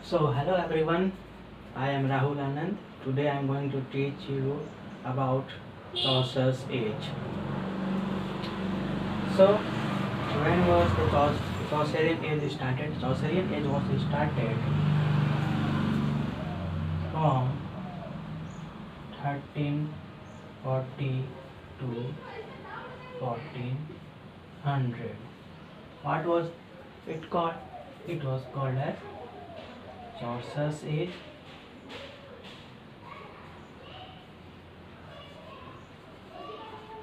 So hello everyone, I am Rahul Anand. Today I am going to teach you about Chaucer's Age. So when was the Chaucerian Age started? Chaucerian Age was started from 1340 to 1400. What was it called? It was called as Chaucer's Age,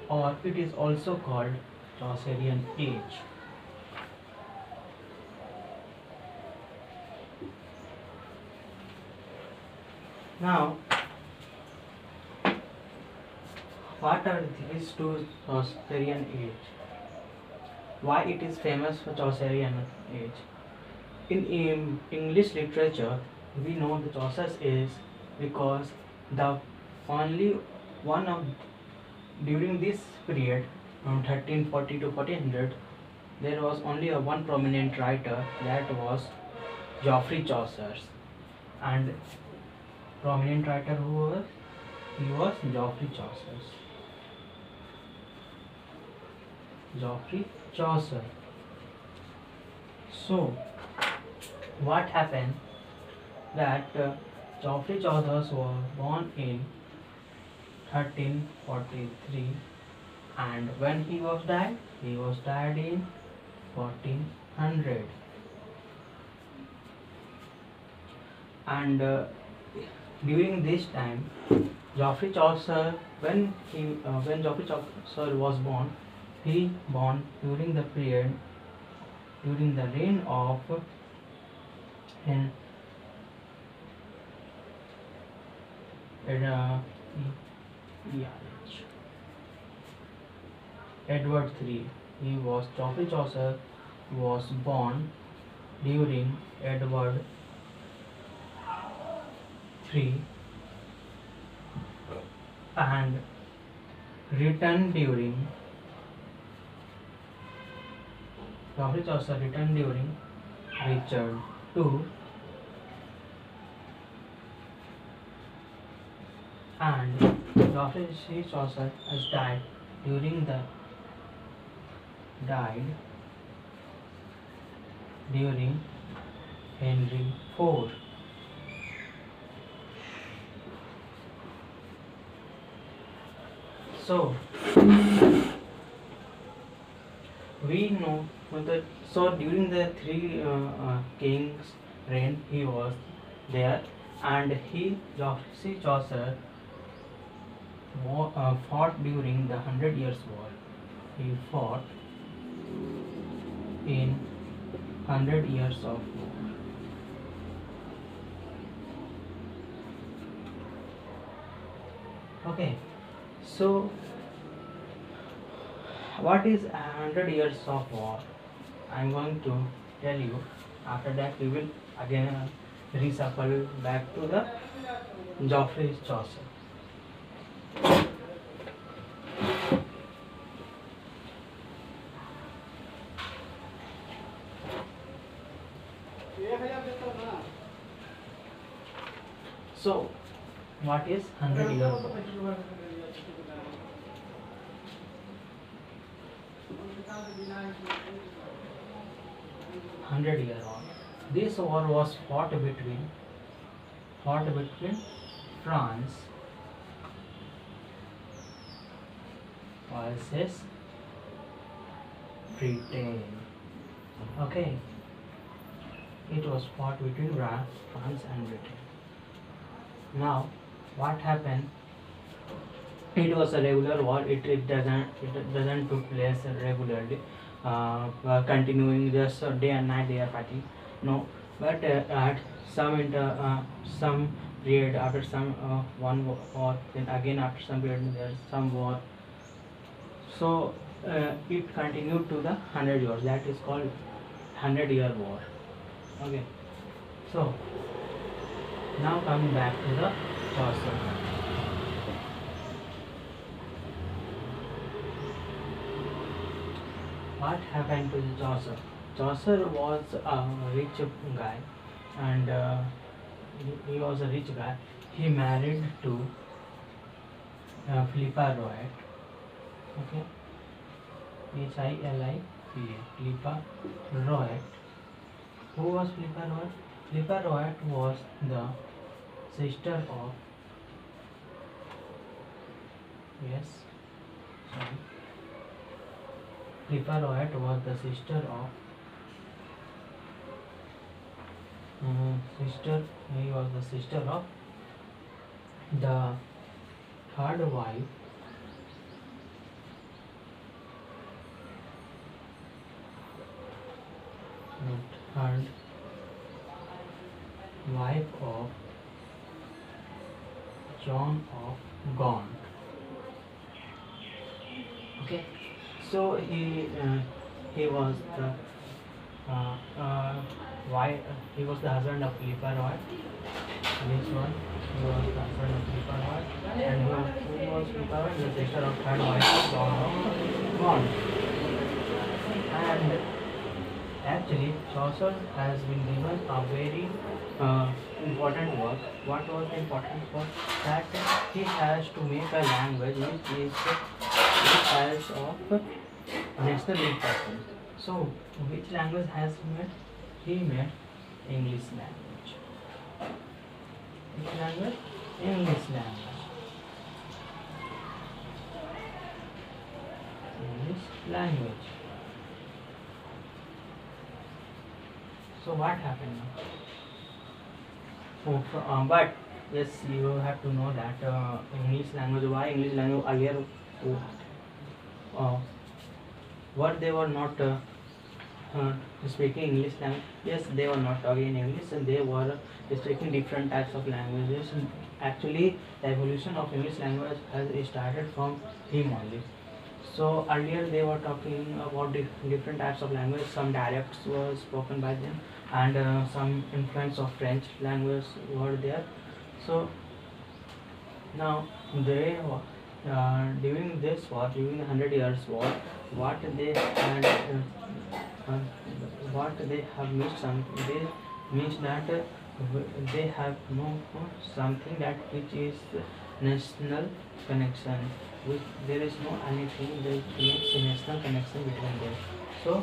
or it is also called Chaucerian Age. Now, what are these two Chaucerian Age? Why it is famous for Chaucerian Age? In English literature, we know the Chaucer's Age because the only one of during this period from 1340 to 1400 there was only a one prominent writer, that was Geoffrey Chaucer. And prominent writer who was? He was Geoffrey Chaucer. Geoffrey Chaucer. So what happened that Geoffrey Chaucer was born in 1343, and when he was died in 1400. And during this time, Geoffrey Chaucer, when Geoffrey Chaucer was born, he born during the reign of in Edward III. Geoffrey Chaucer was born during Edward III and returned during Geoffrey Chaucer returned during Richard II, and Geoffrey Chaucer has died during Henry IV. So we know that during the three kings' reign he was there, and Geoffrey Chaucer fought during the 100 Years' War. He fought in 100 Years of War. Okay, so what is 100 Years of War? I am going to tell you. After that, we will again reshuffle back to the Geoffrey Chaucer. So, what is 100 Year War? 100 Year War. This war was fought between France versus Britain. Okay, it was fought between France and Britain. Now, what happened? It was a regular war. It doesn't took place regularly, continuing just day and night they are fighting. No, but at some period, after some one war, then again after some period there is some war. So it continued to the 100 years. That is called 100-year war. Okay. So now coming back to the Chaucer. What happened to Chaucer? Chaucer was a rich guy, and he was a rich guy. He married to Philippa Roet. Okay, Hilippa, Philippa Roet. Who was Philippa Roet? Philippa Roet was the sister of, yes, sorry. Philippa Roet was the sister of he was the sister of the third wife third wife of John of Gaunt. Okay, so he was the why he was the husband of Philippa Roy. This one, he was the husband of Philippa Roy, and who was Philippa Roy? The sister of third wife of John of Gaunt. And actually, Chaucer has been given a very important work. What was the important work? That he has to make a language which has of national importance. So, which language has he made? He made English language. Which language? English language. English language. So what happened now? But yes, you have to know that English language. Why English language? Earlier, what they were not speaking English language. Yes, they were not talking English, and they were speaking different types of languages. And actually, the evolution of English language has started from him only. So earlier they were talking about different types of language. Some dialects were spoken by them, and some influence of French language were there. So now they during this war, during the 100 Years War, what they had, what they have missed some. They means that they have no something that which is national connection. Which there is no anything that makes a national connection between them. So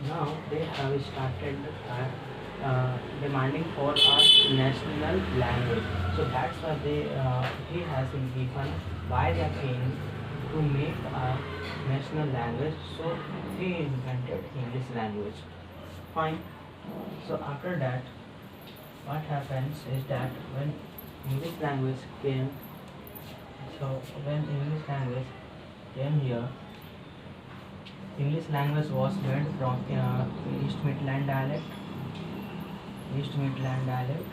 now they have started demanding for a national language. So that's why he has been given by the king to make a national language. So he invented English language. Fine. So after that, what happens is that when English language came, so when English language came here, English language was made from East Midland dialect. East Midland dialect.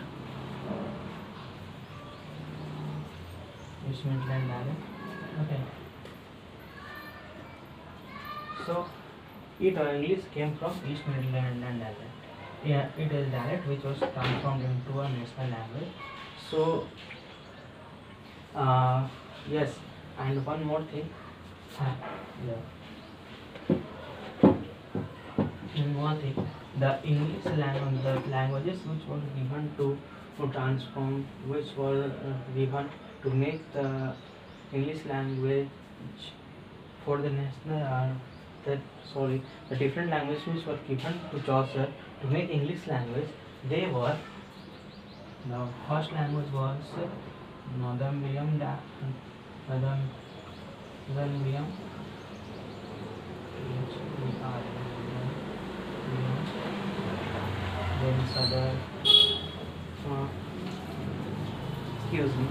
East Midland dialect. Okay. So English came from East Midland dialect. Yeah, it is dialect which was transformed into a national language. So yes, and one more thing. Yeah. And one thing, the English language, the languages which were given to transform, which were given to make the English language for the national, the different languages which were given to Chaucer to make English language, they were, the first language was Northern William, Northern William, then Southern, excuse me,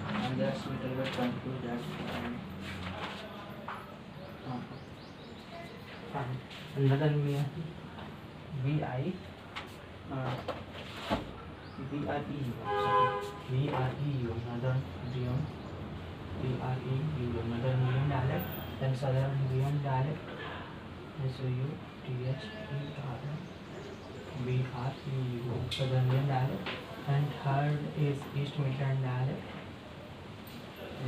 I'm just little bit confused that another VI VRE another Rion VRE another Rion dialect, then Southern Rion dialect, SOUTHER Southern dialect, and third is East Midland dialect.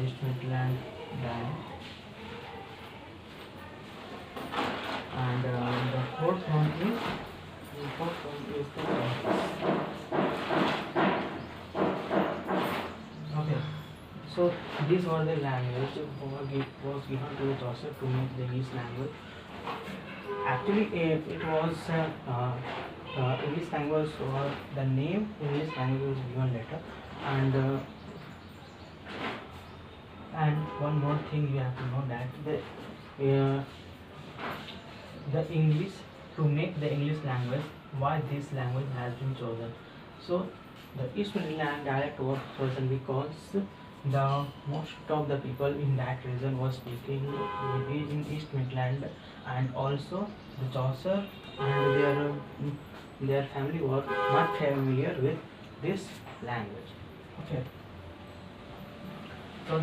East Midland dialect, and the fourth one is okay. So these were the language was given to Chaucer to make the English language. Actually, it was English language, or the name English language was given later, and one more thing you have to know, that the English, to make the English language, why this language has been chosen. So the East Midland dialect was chosen because the most of the people in that region was speaking in East Midland, and also the Chaucer and their family were not familiar with this language. Okay. So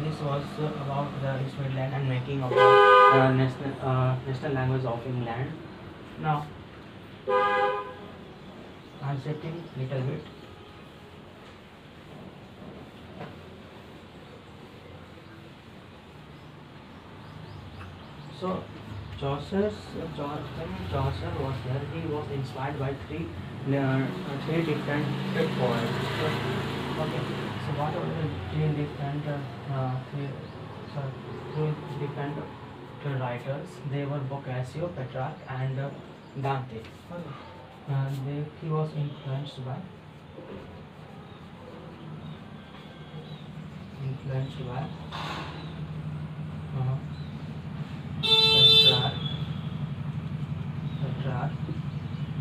this was about the East Midland and making of the national language of England. Now I'm setting little bit. So Chaucer was there. He was inspired by three different poets. Okay. So what are the three different writers? They were Boccaccio, Petrarch, and Dante. Okay. He was influenced by Petrarch,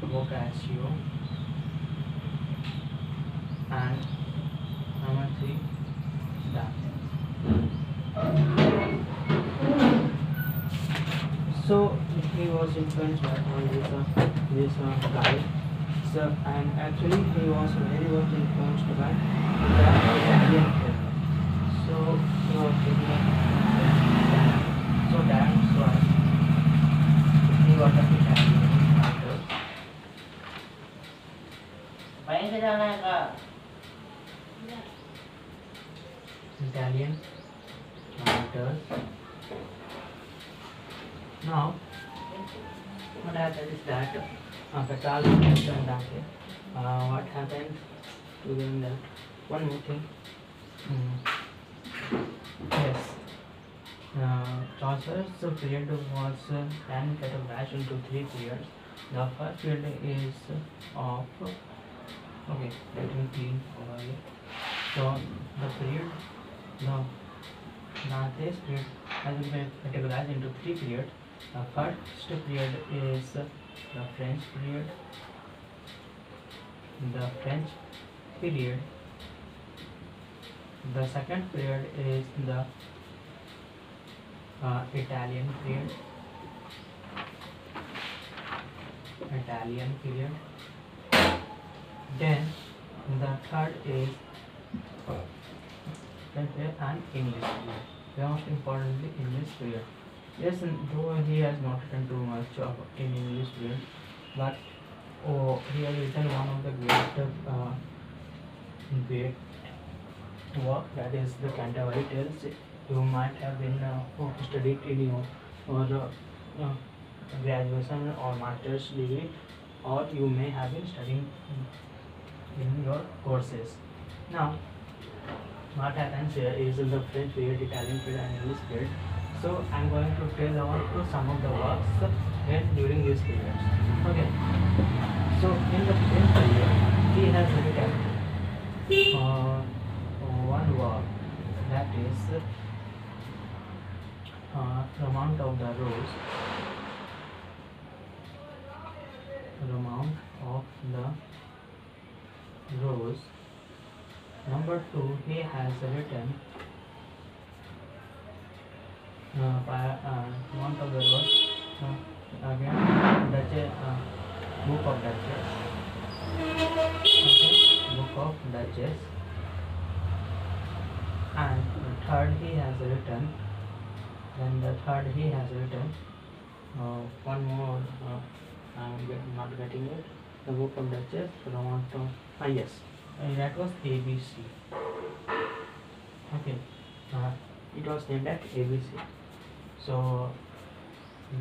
Boccaccio, and number 3, Dante. So he was influenced by all this guy. So, and actually he was very much influenced by the Italian film. So he was so that's why he was an Italian writer. Italian writers. Now, what happened is that Petrarch and Dante. What happened to them? That one more thing. Yes. Chaucer's period was can categorized into 3 periods. The first period is of okay. Let me clean over here. So the period, Dante's period has been categorized into 3 periods. The first period is the French period. The second period is the Italian period. Then the third is an English period. Most importantly, English period. Yes, though he has not written too much in English period, but he has written one of the great work, that is the Canterbury Tales. You might have been studied in your graduation or master's degree, or you may have been studying in your courses. Now, what happens here is the French period, Italian period, and English period. So I'm going to tell about some of the works during these periods. Okay. So in the French period, he has written one work, that is Romaunt of the Rose. Number 2, he has written Romaunt of the Rose. Again, Book of Duchess. Okay, Book of Duchess. And the third he has written. One more. I'm not getting it. The book of Duchess, Toronto. Yes, that was ABC. Okay, it was named as ABC. So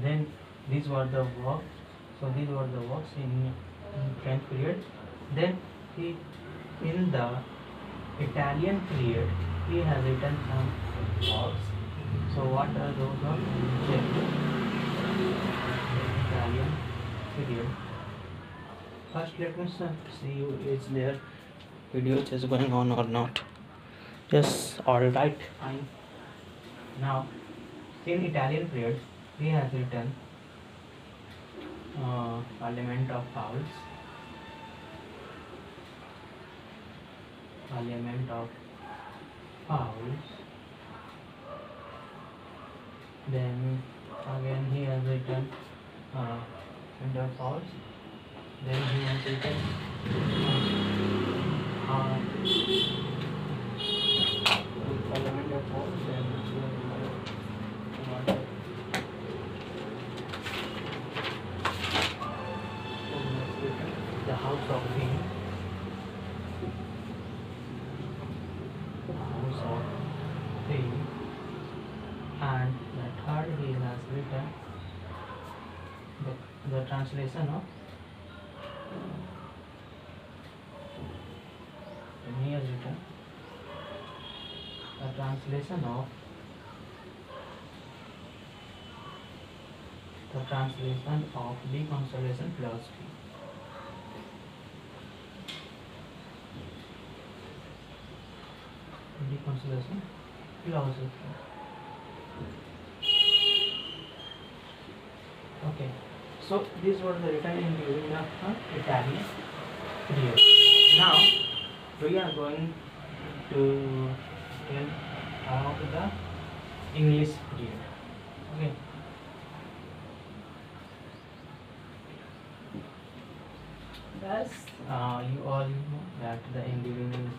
then these were the works. So these were the works in French period. Then he in the Italian period he has written some works. So what are those of Italian period? First let me see is there video is going on or not. Yes, alright, fine. Now in Italian period he has written Parliament of Fowls, Parliament of Fowls. Then again he has written Parliament of Fowls. Then he has written Parliament of Fowls. Then the House of King. House of King. And the third he has written the translation of he has written the translation of the constellation philosophy. The constellation philosophy. Okay, so these were the written in during the Italian period. Now we are going to tell about the English period. Okay. As you all know that the English period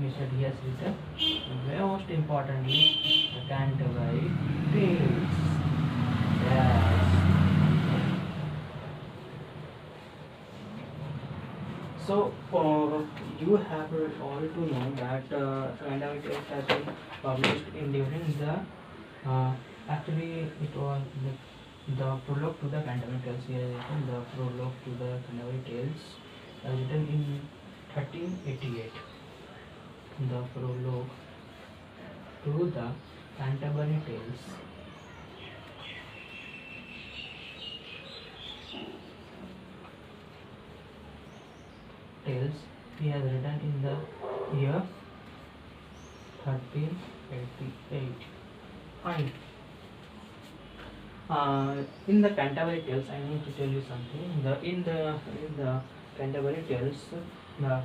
Mr. D has written, most importantly, the Canterbury Tales. Yes. So, you have all to know that Canterbury Tales has been published in during the, actually it was the prologue to the Canterbury Tales. Here is written the prologue to the Canterbury Tales written in 1388. The prologue to the Canterbury Tales he has written in the year 1388. Fine. In the Canterbury Tales, I need to tell you something. In the Canterbury Tales, the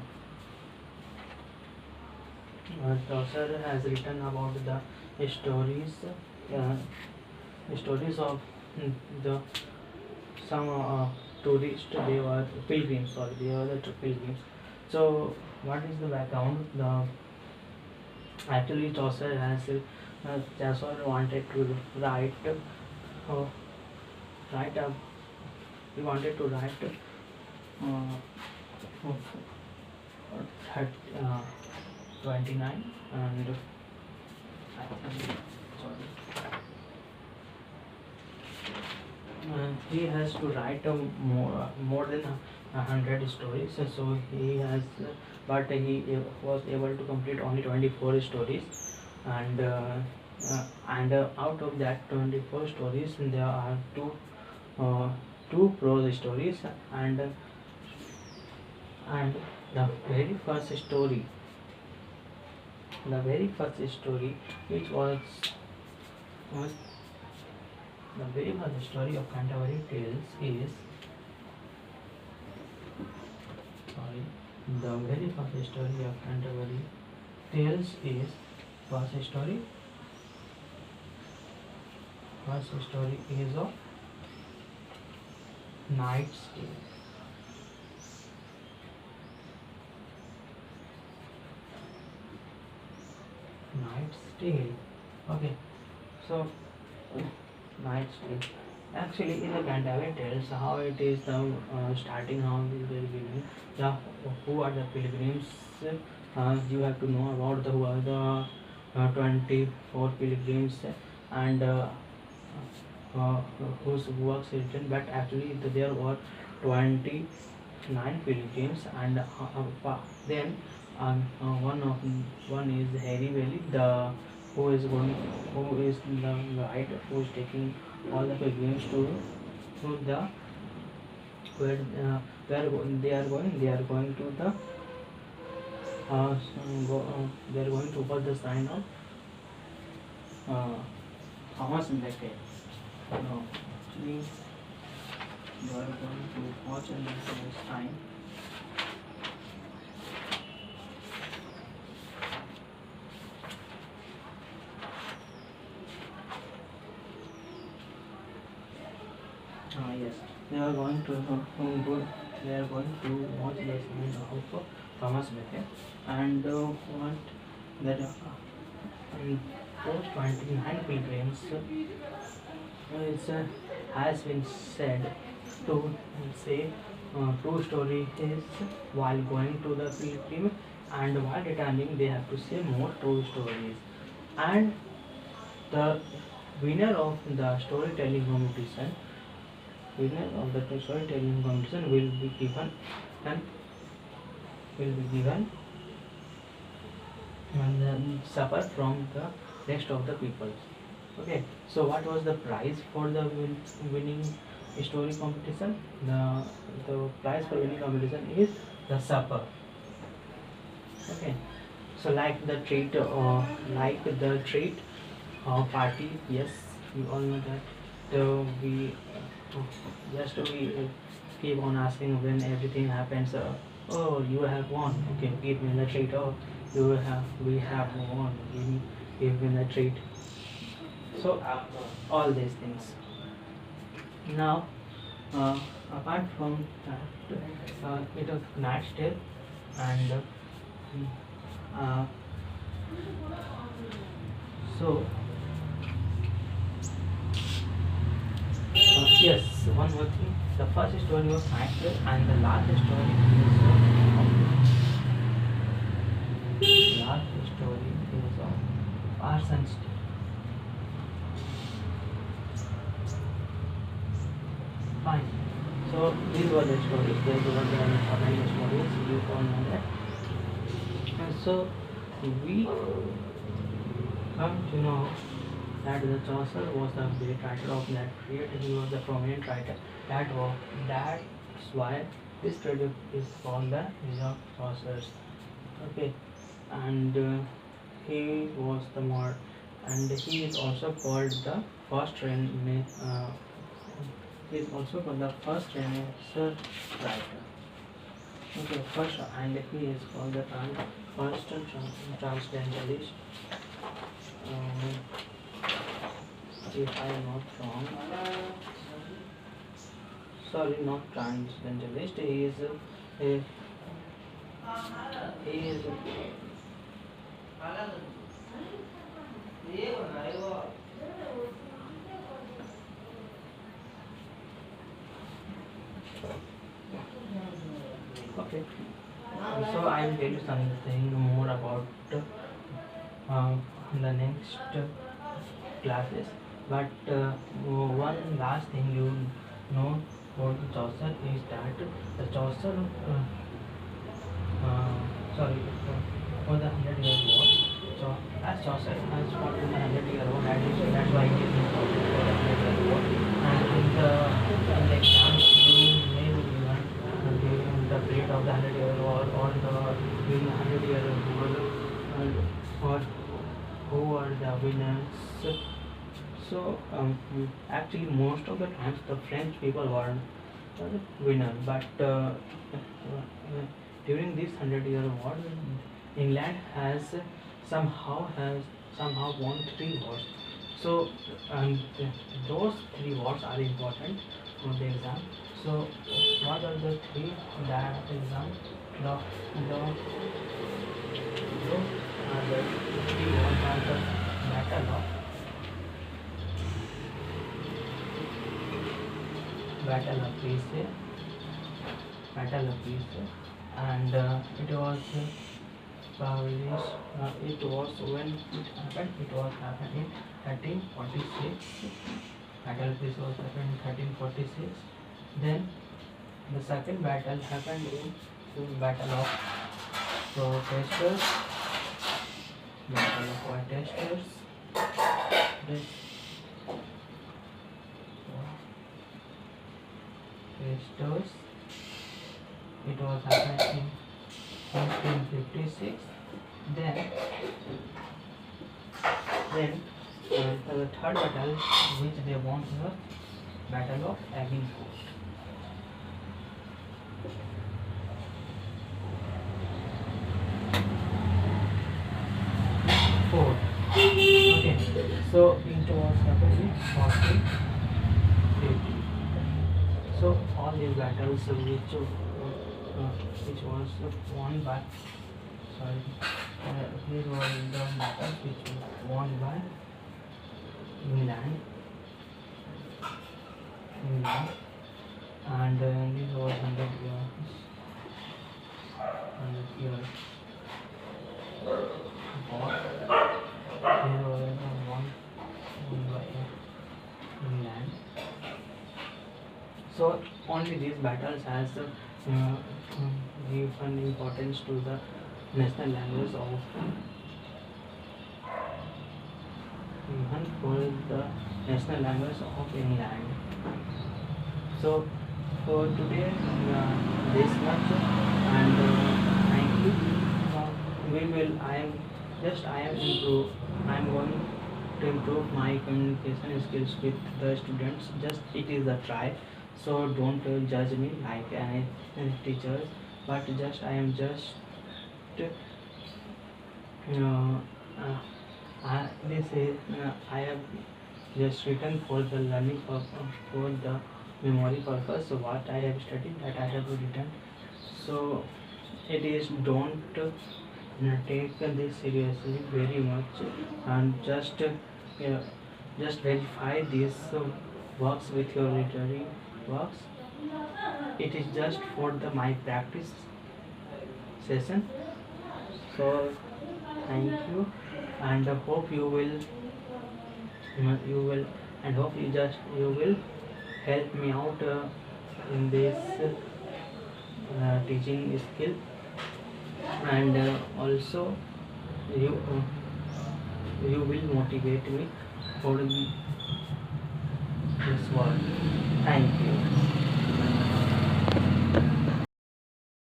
Chaucer has written about the stories of the some tourists. They were pilgrims. Sorry, they were the pilgrims. So, what is the background? Actually Chaucer wanted to write he wanted to write 29 and he has to write more than 100 stories. So he has, but he was able to complete only 24 stories, and out of that 24 stories, there are two prose stories, and the very first story, which was the very first story of Canterbury Tales is the very first story of Canterbury Tales is first story is of Knight's Tale. Knight's Tale. Okay, so Night Tale. Actually, in the Canterbury Tales, how it is the starting, how it is the beginning, the who are the pilgrims. You have to know about the who are the 24 pilgrims and uh, whose works written, but actually there were 29 pilgrims and then one is Harry Bailey, the who is going who is the guide who is taking all the pilgrims to the where they are going to the they are going to watch the sign of Thomas Becket. No, actually they are going to watch the sign. Yes, they are going to they are going to watch the sign of Thomas Becket and what that those 29 pilgrims is, has been said to say two stories while going to the pilgrim, and while returning they have to say more two stories, and the winner of the storytelling competition will be given and will be given and suffer from the rest of the people. Okay, so what was the prize for the winning story competition? The prize for winning competition is the supper. Okay, so like the treat party. Yes, we all know that. So we keep on asking when everything happens. Oh, you have won. Okay, give me the treat. Oh, we have won. Give me the treat. So all these things. Now, apart from that, it was Night Tale and so yes, one more thing. The first story was Night Tale and the last story is of Arson's Tale. Fine. So these were the stories. These were the important stories. You all know that. And so we come to know that the Chaucer was the great writer of that period. He was the prominent writer. That's why this period is called the Age of Chaucer's. Okay, and he was the more, and he is also called the first he is also called the first Renaissance writer. Okay, first, and he is called the first transcendentalist. If I am not wrong, sorry, not transcendentalist. He is okay. So I will tell you something more about the next classes. But one last thing you know about the Chaucer is that the Chaucer, for the 100-year war. So as Chaucer has fought in the 100-year war, that's why it is important for the 100-year war. And in the exam, you may be given during the period of the 100-year war or during the 100-year war, or who are the winners. So actually most of the times the French people were the winner, but during this 100-year war, England has somehow won 3 wars. So those 3 wars are important for the exam. So what are the 3 that exam? The 3 wars are the Battle of Battle of Peace, and it was published. It was when it happened. It was happened in 1346. Battle of Peace was happened in 1346. Then the second battle happened in Battle of Protesters. Battle of Protesters. This Protesters. It was happened in 1556. Then the third battle which they won was Battle of Agincourt. Fourth. Okay, so it was happened in 1450. So all these battles which was won by these were the battles which were won by England, and this was 100 years war. They were won by England. So only these battles has given importance to the national language of even for the national language of England. So for today this much, and thank you. I am going to improve my communication skills with the students. Just it is a try, so don't judge me like any teachers, but just I am just this is I have just written for the learning purpose, for the memory purpose. So what I have studied, that I have written. So it is don't take this seriously very much, and just verify these works with your literary works. It is just for the my practice session. So thank you, and hope you will and hope you will help me out in this teaching skill, and also you will motivate me for this work. Thank you.